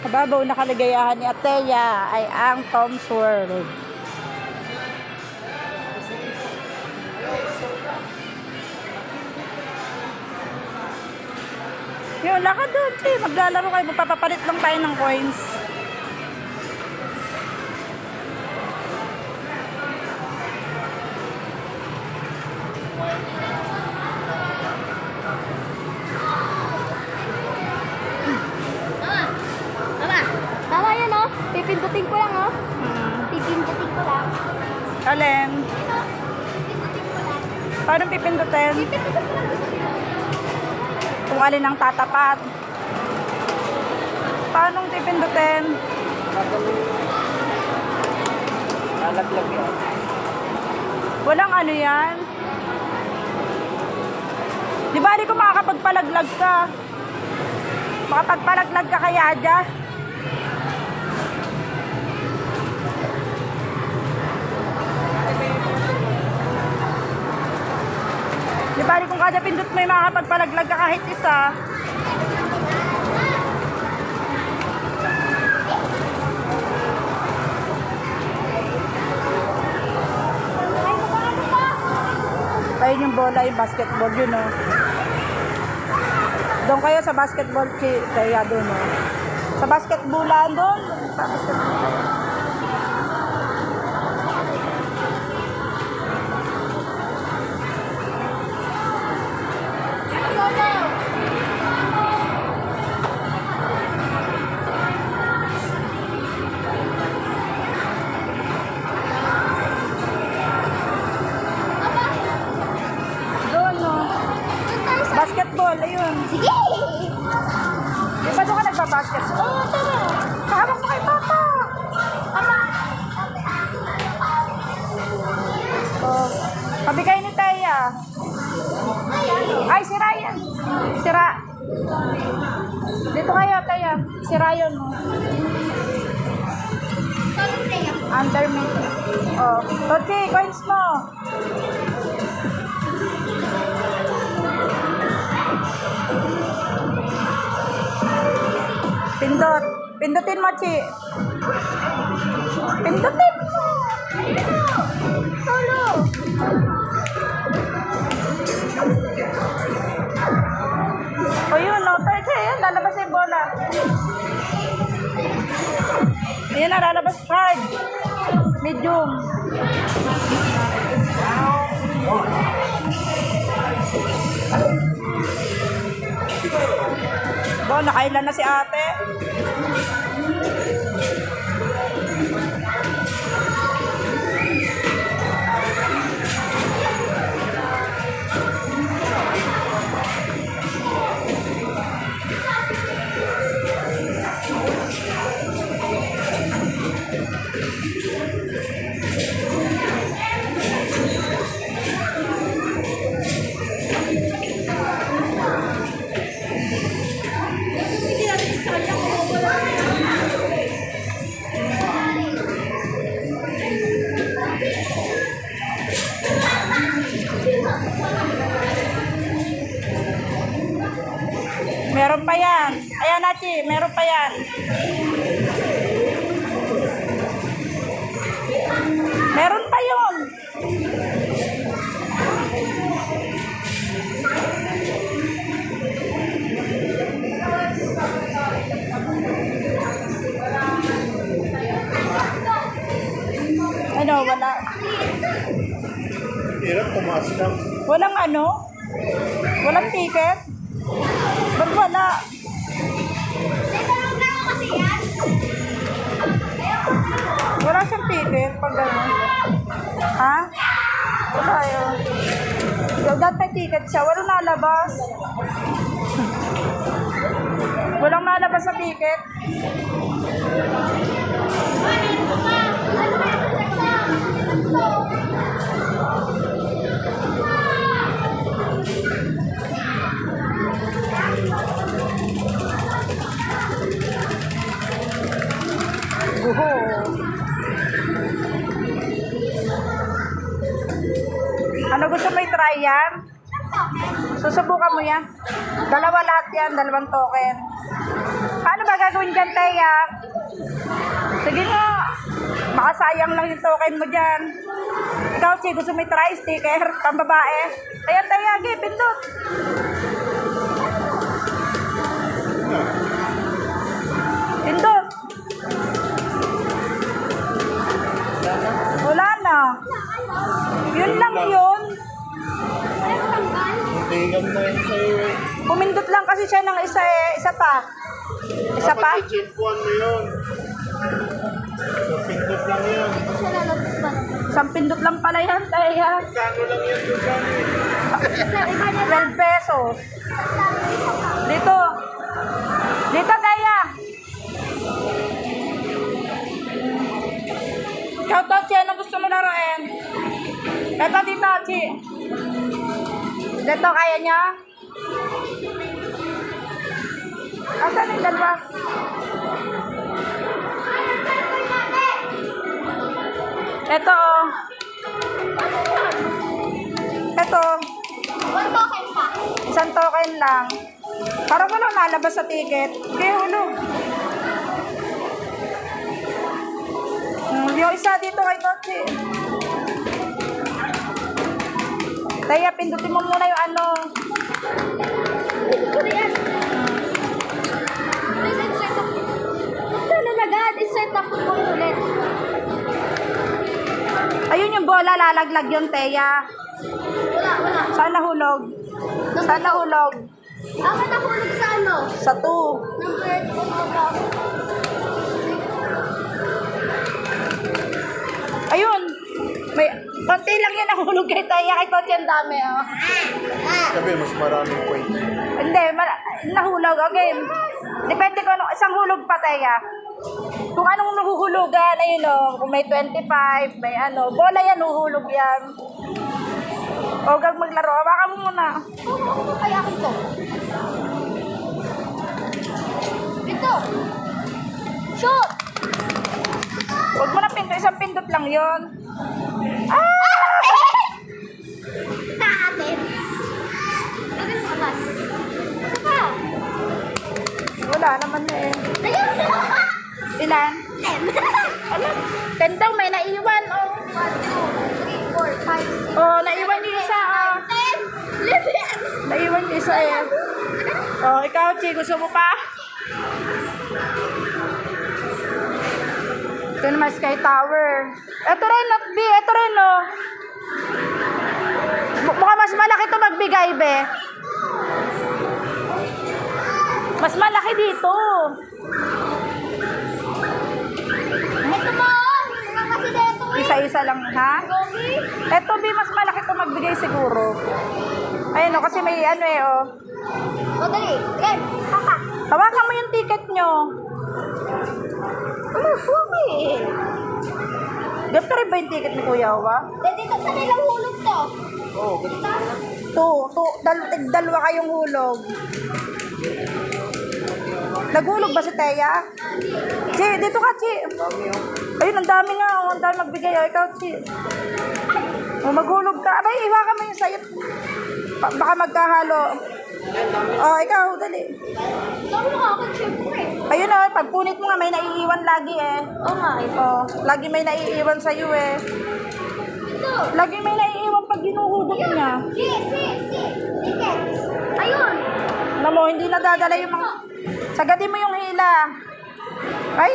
Sa babaw na kaligayahan ni Ateya ay ang Tom's World. Yun, lakad doon. Maglalaro kayo. Magpapapalit lang tayo ng coins. Tama yan, oh. Pipindutin ko lang, oh. Pipindutin ko lang. Alin? Pipindutin ko lang. Paano pipindutin? Pipindutin ko lang. Kung alin ang tatapat. Paano pipindutin? Lalaglag yan. Walang ano yan. Di ba, di ko makakapagpalaglag ka. Makapagpalaglag ka kaya dyan. Di ba, di kung kada pindot mo yung makakapagpalaglag ka kahit isa. Ayun yung bola, yung basketball, yun o. Doon kayo sa basketball, kaya doon o. Sa basketballan doon. Sa basketball. Doon o. Basketball, ayun. Sige! Di ba doon ka nagpa-basketball? Oo, tara. Kahawak mo kay Papa. Tama. Oh. Sabi kayo ni Teya. Ay, si Ryan. Sira. Dito kayo, Teya. Si Ryan mo. Under me. Oh. Toti, coins mo. Pindot. Pindutin mo, Chi. Pindutin mo. Solo. O yun, no. Tayo, yan. Lalabas yung bola. Ayan na, lalabas hard. Medium. Bo, nakailan na si ate. Meron pa yan. Ayan, Nachi, meron pa yan. Meron pa yun. Ano, wala. Hirap, tumaas lang. Walang ano? Walang ticket? Ba't wala? Wala siyang ticket pag gano'n. Ha? Wala yun. Dapat may ticket siya. Walang nalabas. Walang nalabas sa ticket. Buho. Ano gusto mo i-try yan? Susubukan mo yan. Dalawa lahat yan, dalawang token. Paano ba gagawin dyan, Teya? Sige nga. Baka sayang lang yung token mo dyan. Ikaw, Chi, gusto mo try sticker, pambabae. Ayan, Teya, gi, pindot. Pindot. Wala na. Yun lang yun. Tingnan mo yun sa'yo eh. Pumindot lang kasi siya ng isa eh. Isa pa. Isa pa? Dapat i-chimpuan mo yun. Pindot lang yun. Isang pindot lang pala yan, Teya. Kano lang yan doon kano 12 pesos. Dito. Dito, Teya. Ikaw, Tochi, ano gusto mo laruin? Ito, dito, Chi. Dito, kaya niya? Asan yung dalawa? Ito, oh. Ito. Isang token lang. Parang walang nalabas sa ticket. Okay, hulog. Yung isa dito kay Tochi. Teya, pindutin mo muna yung ano. Insert ako po ulit. Ayun yung bola, lalaglag yun, Teya. Wala. Sana hulog. Sana hulog. Ako nahulog sa ano? Sa 2. Number 2. Ayun. May, konti lang yan ang hulog kay Teya. Kay Tochi ang dami, oh. Sabi, mas maraming points. Hindi, nahulog. Okay. Depende kung ano, isang hulog pa, Teya. Kung anong nahuhulugan, ayun o, kung may 25, may ano, bola yan, huhulog yan. O, gag maglaro, hawakan mo muna. Kaya ko ito. Ito. Shoot! Huwag mo na pindot, isang pindot lang yon. Ah! Natin. Ano yung makas? Isa pa. Wala naman na eh. Ayun! Ilan? 10. Ano? 10 daw, may naiwan, oh. 1, 2, 3, 4, 5, 6. Oh, naiwan yung isa, oh. 10. 11. Naiwan yung isa eh. Oh, ikaw, Chi, gusto mo pa? Ito naman, Sky Tower. Ito rin, not B. Ito rin, oh. Mukhang mas malaki ito magbigay, be. Mas malaki dito. Ito mo! Wala kasi dito eh. Isa-isa lang, ha? Gogi! Ito, B, mas malaki ito magbigay siguro. Ayun, oh, kasi may ano eh, oh. O, dali. Game. Papa. Hawakan mo yung ticket nyo. Ano, Gogi? Ganito rin ba yung ticket ni Kuya Wa? Dito sa nilang hulog to. Oo, ganito. Dalawa kayong hulog. Naghulog ba si Teya? Chi, dito ka, Chi. Ayun, ang dami nga. Oh, ang dami magbigay. Oh, ikaw, Chi. Oh, maghulog ka. Abay, iwakan mo yung sayot. Baka magkahalo. Oh, ikaw, dali. Dami na ako, syempre. Ayun, oh, pagpunit mo nga, may naiiwan lagi eh. Oo nga eh. Oh, lagi may naiiwan sa'yo eh. Ito. Lagi may naiiwan pag ginuhugot niya. Si. Tickets. Ayun. Alam mo, hindi nadadala yung mga... Sagatin mo yung hila. Ay.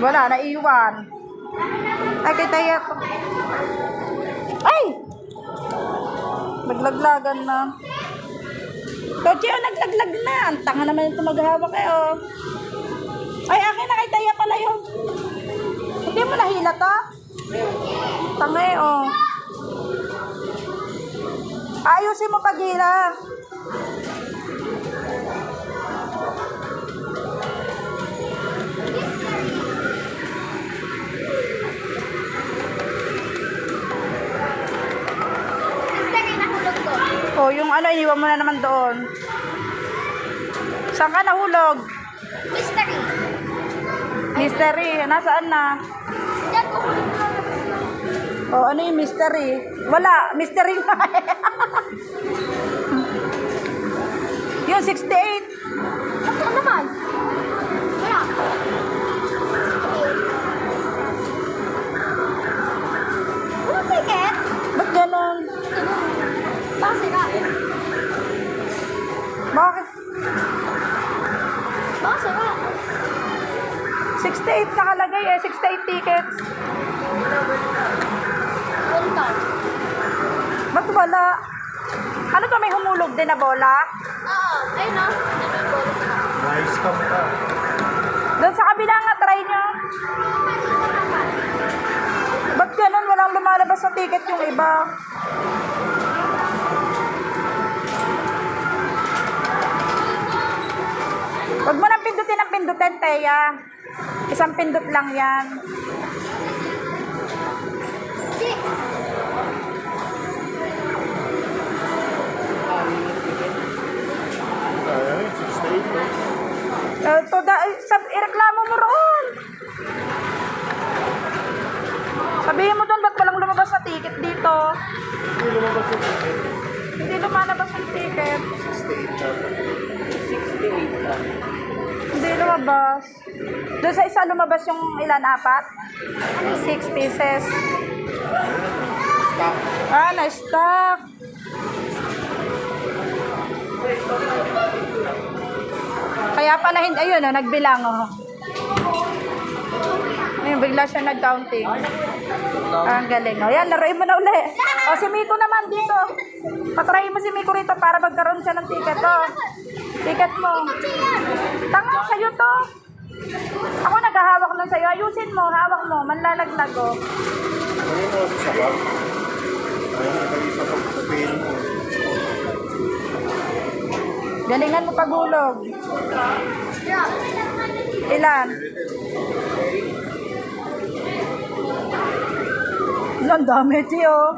Wala, naiiwan. Ay, kay Teya. Ay! Naglaglagan na. Tochi, oh, naglaglag na. Ang tanga naman ito maghawak eh, oh. Ay, akin na kay Teya pala yun. Hindi mo nahila to? Tanga eh, oh. Ayusin mo paghila. Mystery na hulog to. Oh, yung ano, iniwan mo na naman doon. Saan ka nahulog? Mystery. Mystery, nasaan na? Diyan ko hulog na. Oh, ano yung mystery? Wala, mystery na. Yun, 68. Ano naman? Wala. Wala ticket? Ba't ganon? Bakit sira? Bakit? Bakit sira? 68 nakalagay eh, 68 tickets. Full car. Ba't wala? Ano to, may humulog din na bola? Oo. Ayun no. Nag-bola sila. Nice scam ka. Doon sa kabila nga, try nyo. Ba't ganun? Walang lumalabas sa ticket yung iba. Huwag mo nang pindutin ang pindutin, Teya. Isang pindot lang yan. Six. Kaya yun, 68 no? Ireklamo mo roon. Sabihin mo doon, ba't walang lumabas sa ticket dito? Hindi lumabas yung ticket. Hindi lumalabas ang ticket. 68 dapat. Hindi lumabas. Doon sa isa lumabas yung ilan, 4? 6 pieces. Stop. Ah, na-stock. Kaya pala hindi, ayun oh, nagbilang oh. Ayun, bigla siya nag-counting. Ang galing oh. Yan, laruin mo na uli. O, si Miko naman dito. Patry mo si Miko rito para magkaroon siya ng ticket oh. Ticket mo. Tanga, sa'yo to. Ako naghahawak nun sa'yo. Ayusin mo, hawak mo. Manlalaglag oh. Ano yung mga sa bag? Ayaw nakalagay sa pagpapin mo. Galingan mo pagulog. Ilan? Ang dami, Chi, oh.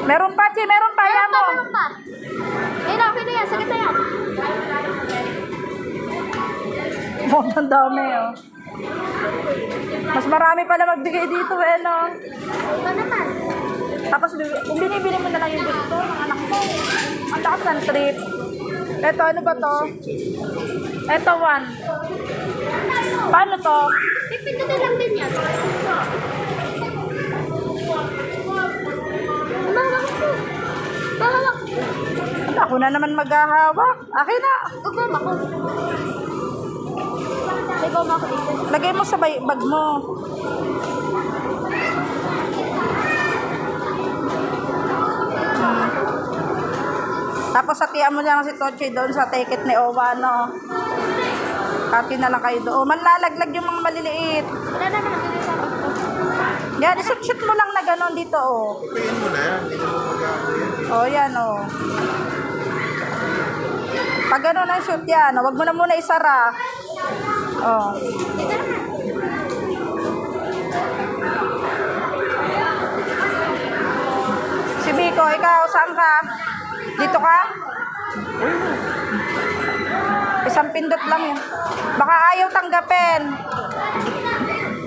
Meron pa, Chi. Meron pa. Yan mo. Meron pa. Ayun na, okay na yan. Sakit na yan. Oh, ang dami, oh. Mas marami pala magbigay dito, eh, no? Ito naman. Tapos, kung binibili mo na lang yung gusto ng anak mo, ang lakas ng trip. Ito, ano ba to? Ito, 1. Paano to? Pipindutin lang din yan. Mahawak ko. Mahawak. Ako na naman maghahawak. Akin na. Gugoma ko. May goma ko dito. Lagay mo sa bag mo. Tapos satian mo lang si Tochi doon sa ticket ni Owa, no? Kati na lang kayo doon. Manlalaglag yung mga maliliit. Wala naman ang dito sa ako. Yan, isut-shoot mo lang na gano'n dito, oh. Pagpapin mo na yan. Hindi mo mag-ano yan. Oh, yan, oh. Pag gano'n ang shoot yan, oh, wag mo na muna isara. Oh. Si Biko, ikaw, saan ka? Dito ka? Isang pindot lang yun. Baka ayaw tanggapin.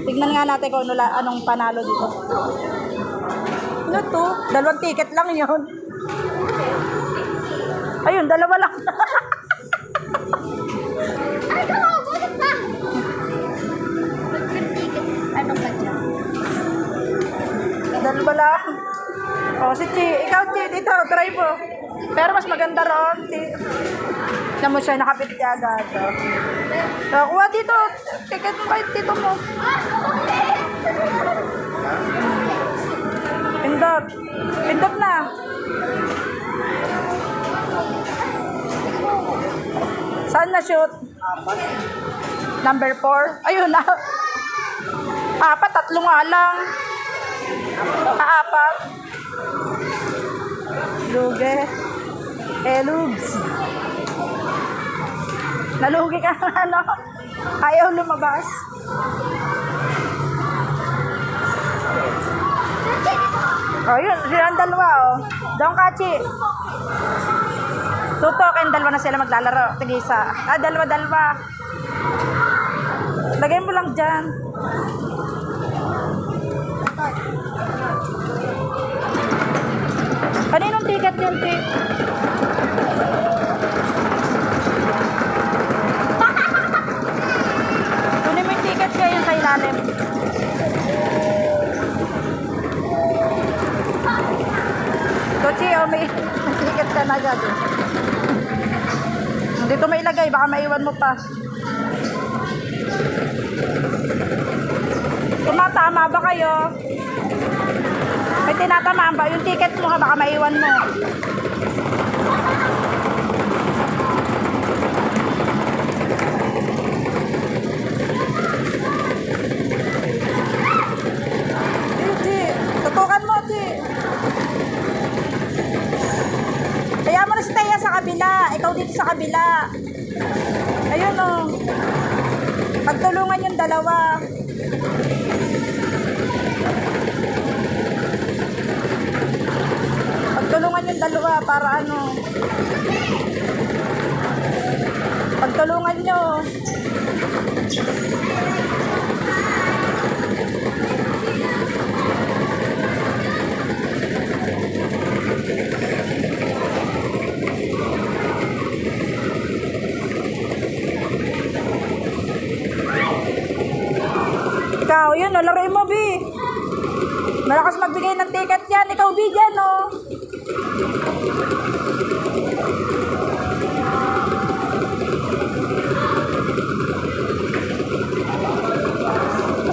Tignan nga natin kung anong panalo dito. Ano to? 2 ticket lang yun. Ayun, 2 lang. Ay, ito! Bunot pa! Mag-ticket. Ano ba dyan? 2 lang. O, si Chi. Ikaw, Chi, dito. Try mo. Pero mas maganda ron. Tignan mo siya, nakapit siya agad. So, kuha dito. Ticket mo kahit dito mo. Pindot. Pindot na. Saan na shoot? Number 4. Ayun na. 4, 3 nga lang. 4. Lugi. Lugs. Nalugi ka na, ano? Ayaw lumabas. Oh, yun. Silang 2, oh. Doon ka, Chi. Tutok, kayong 2 na sila maglalaro. Tigisa. 2. Lagay mo lang dyan. Kaninong ticket yun, Chi? ikaw may ticket ka na agad. Dito may ilagay, baka maiwan mo pa. Tumatama ba kayo? May tinatamaan ba? Yung ticket mo baka maiwan mo. Chi, tutukan mo, Chi. Kaya mo na si Taya sa kabila. Ikaw dito sa kabila. Ayun o. Pagtulungan yung dalawa. Pagtulungan yung dalawa para ano. Pagtulungan nyo. Ikaw, yun, laruin mo, Bi. Malakas magbigay ng ticket yan. Ikaw, Bi, dyan, oh.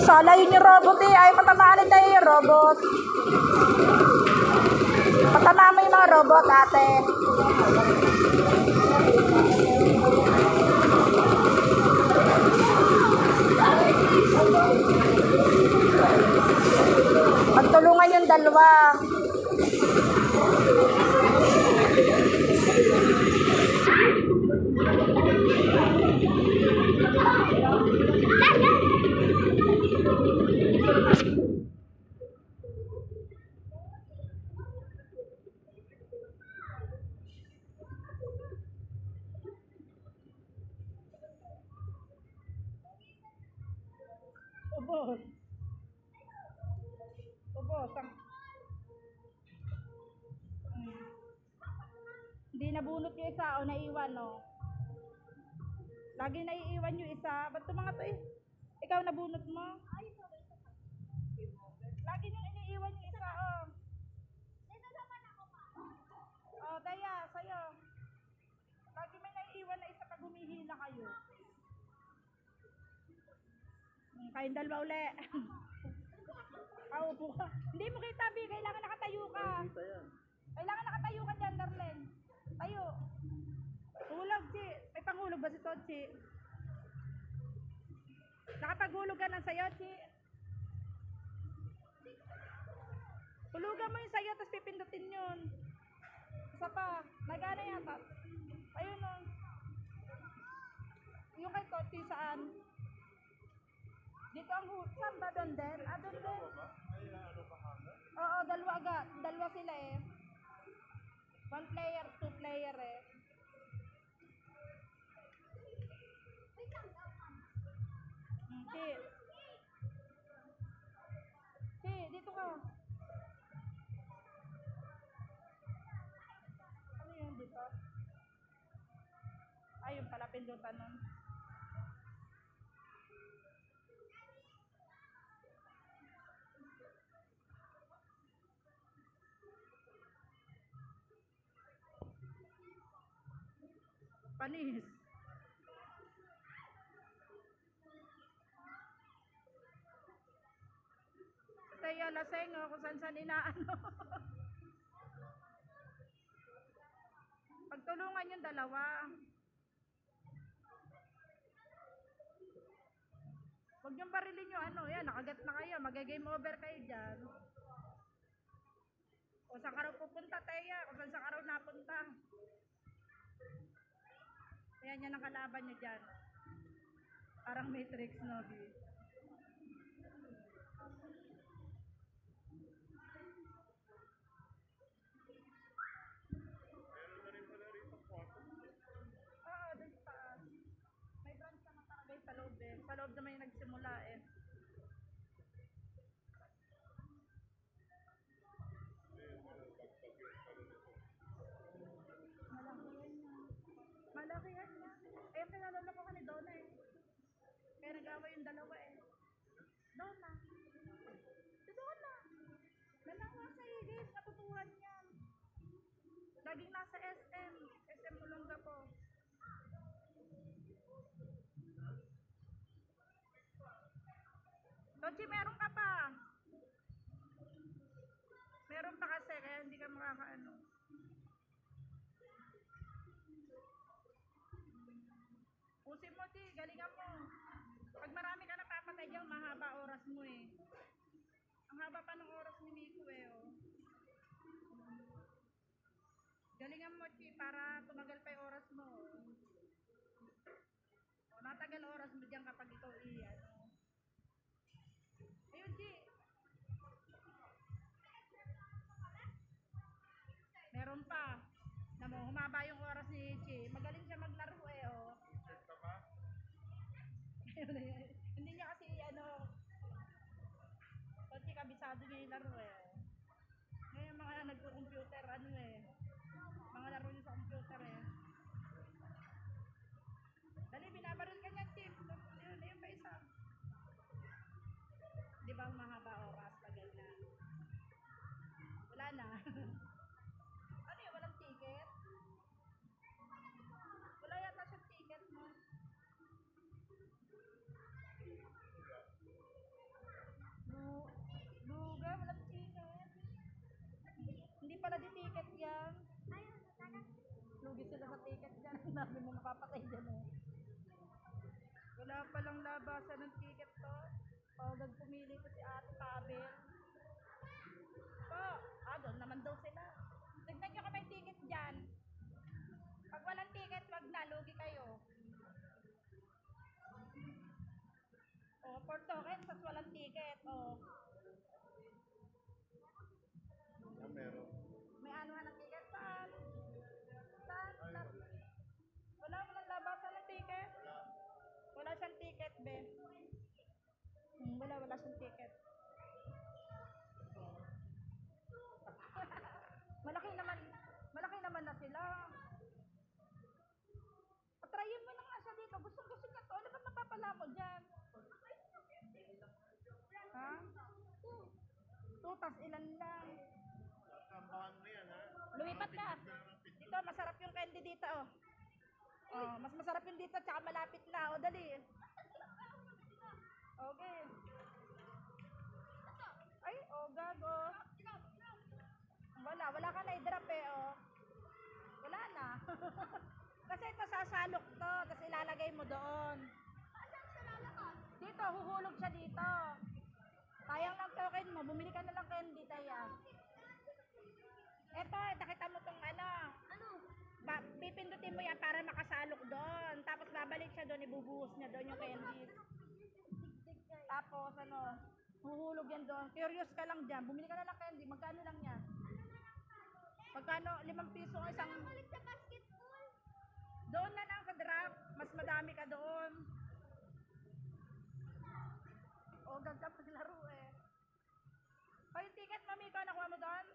Sala yun yung robot eh. Ay, patamahalin tayo yung robot. Patama mo yung mga robot, ate. Magtulungan yung dalawa. Ubos. Ubos. Hindi nabunot yung isa o naiwan, no? Lagi naiiwan yung isa. Ba't itong mga to eh? Ikaw nabunot mo? Lagi nyung iniiwan yung isa, oh. Oh, Daya, sa'yo. Lagi may naiiwan na isa pag humihila kayo. Kayong dalawa uli. Upo ka. Hindi mo kita, Bi. Kailangan nakatayo ka. Kailangan nakatayo ka dyan, Darlene. Tayo. Hulog, Chi. May panghulog ba si Tochi? Nakapaghulog ka ng sayo, Chi. Hulugan mo yung sayo, tapos pipindutin yun. Isa pa. Nagana yata. Ayun, o. Yung kay Tochi saan? Dito ang saan ba doon din? Ah, doon din. Oo, dalawa agad. Dalawa sila eh. 1 player, 2 player eh. Chi. Chi, dito ka. Ano yun dito? Ayun pala, pindutan nun. Panis. Tayo laseng o kung saan inaano. Pagtulungan yung dalawa. Huwag niyong barilin yung ano. Yan, nakagat na kayo. Mag-game over kayo dyan. O saan ka raw pupunta, Teya? Kung saan ka raw napunta. Ayan yan ang kalaban nyo dyan. Parang Matrix, no, Bi? Oo, dun sa taas. May branch naman talaga sa loob eh. Sa loob naman yung nagsimula eh. Malaki yan na. Ayun, pinalala ko ka ni Donna eh. Kaya nag-away yung dalawa eh. Donna. Si Donna. Nalawa sa higit. Katutuhan niya. laging nasa SM. SM Olonga po. Tochi, meron ka pa. Meron pa kasi, kaya hindi ka makakaano. Pusin mo, Chi. Galingan mo. Pag marami ka napapatay dyan, mahaba oras mo eh. Ang haba pa ng oras ni Miko eh, oh. Galingan mo, Chi, para tumagal pa yung oras mo. O, natagal oras mo dyan kapag ikaw iyan. Ayun, Chi. Meron pa. Namo, humaba yung oras ni Chi. Magaling siya maglaro eh, oh. Hindi niya kasi ano, kasi kabisado niya yung laro eh. Ngayon mga nagko-computer ano eh. Mga laro niya sa computer eh. Dali, binabaril ka niyan, Chip. Yun pa isa. Di ba mahaba oras pag ganyan? Wala na. Ano yun, walang ticket? Wala yata siyang ticket mo. Luga, walang ticket. Hindi pala di ticket yan. Lugi sila sa ticket dyan. Nabi mo mapapatay dyan eh. Wala palang labasan ng ticket to. O, nagpumili ko si Ate Pabel. Po, doon naman daw sila. Tignan nyo kung may ticket dyan. Pag walang ticket, wag na. Lugi kayo. O, for tokens, tas walang ticket. O. Meron. May anuhan ng ticket? Saan? Saan? Walang labasan ng ticket? Wala siyang ticket, Ben. Wala siyang ticket. Malaki naman na sila. Patrayin mo na nga siya dito. Gusto niya to. Ano ba mapapala mo dyan? Ha? 2 tas ilan lang. Tambahan mo yan, ha? Lumipat ka. Dito, masarap yung candy dito, oh. Oh, mas masarap yung dito, tsaka malapit na. O, dali. Okay. Ay, oh, gago. Wala ka na i-drop eh, oh. Wala na. Kasi ito sasalok to, tapos ilalagay mo doon. Dito, huhulog siya dito. Sayang lang token mo, bumili ka na lang candy, Taya. Eto, nakita mo tong ano. Pipindutin mo yan para makasalok doon. Tapos babalik siya doon, ibubuhos niya doon yung candy. Tapos ano, huhulog yan doon. Curious ka lang dyan, bumili ka na lang candy. Magkano lang yan? Magkano? 5 piso ang isang... Doon na lang sa drop, mas madami ka doon. O, ganda paglaro eh. O, yung ticket, mami, ikaw nakuha mo doon?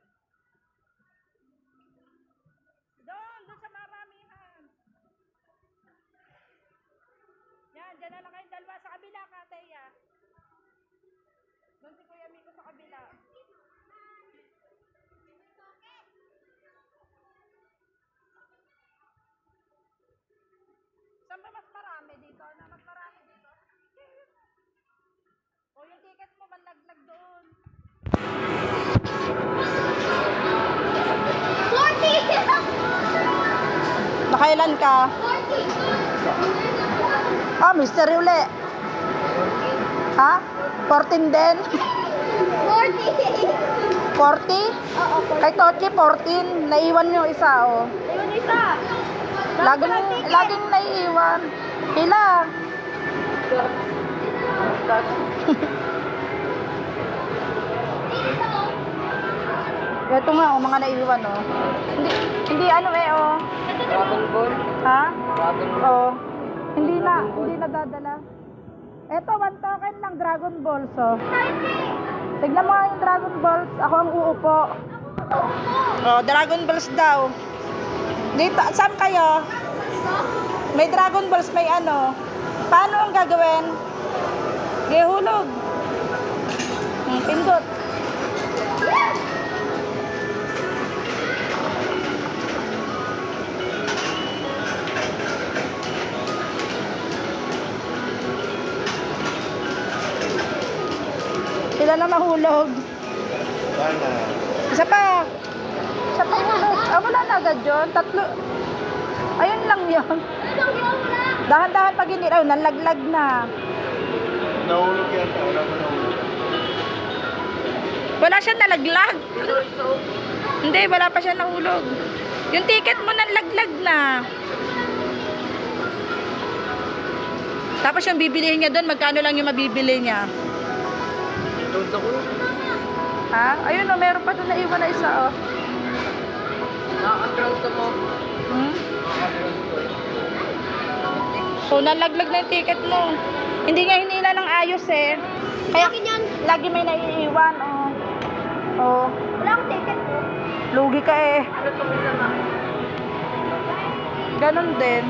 Doon sa maramihan. Yan, dyan na lang kayong dalawa sa kabila, Kateya. Doon si Kuya Miko sa kabila. Saan ba mas marami dito? Na mas marami dito? O, yung ticket mo, manlaglag doon. 40! Nakailan ka? 40! Ah, mystery uli. Ha? 14 din? 40! 40? Oo, 40. Kay Tochi, 14. Naiwan yung isa, oh. Ayun isa! Laging naiiwan. Pila? Ito nga, oh, mga naiiwan, oh. Hindi ano eh, oh. Dragon Ball? Ha? Dragon Ball? Oh. Hindi na dadala. Ito, 1 token lang, Dragon Balls, oh. Tignan mo nga yung Dragon Balls. Ako ang uupo. Oh, Dragon Balls daw. Dito, saan kayo? May Dragon Balls, may ano. Paano ang gagawin? Gihulog. Pindot. Wala na mahulog. Sana. Isa pa. Isa pa hulog. Ah, wala na agad yun. Tatlo. Ayun lang yun. Dahan-dahan pag hindi. Ayun, nalaglag na. Nahulog yata. Wala pa nahulog. Wala siya nalaglag. Hindi, wala pa siya nahulog. Yung ticket mo nalaglag na. Tapos yung bibilihin niya doon, magkano lang yung mabibili niya? Ha? Ayun o, meron pa doon na iwan na isa o. Hmm? So, nalaglag na yung ticket mo. Hindi nga hinila ng ayos eh. Kaya lagi may naiiwan o. O. Wala akong ticket po. Lugi ka eh. Ganon din.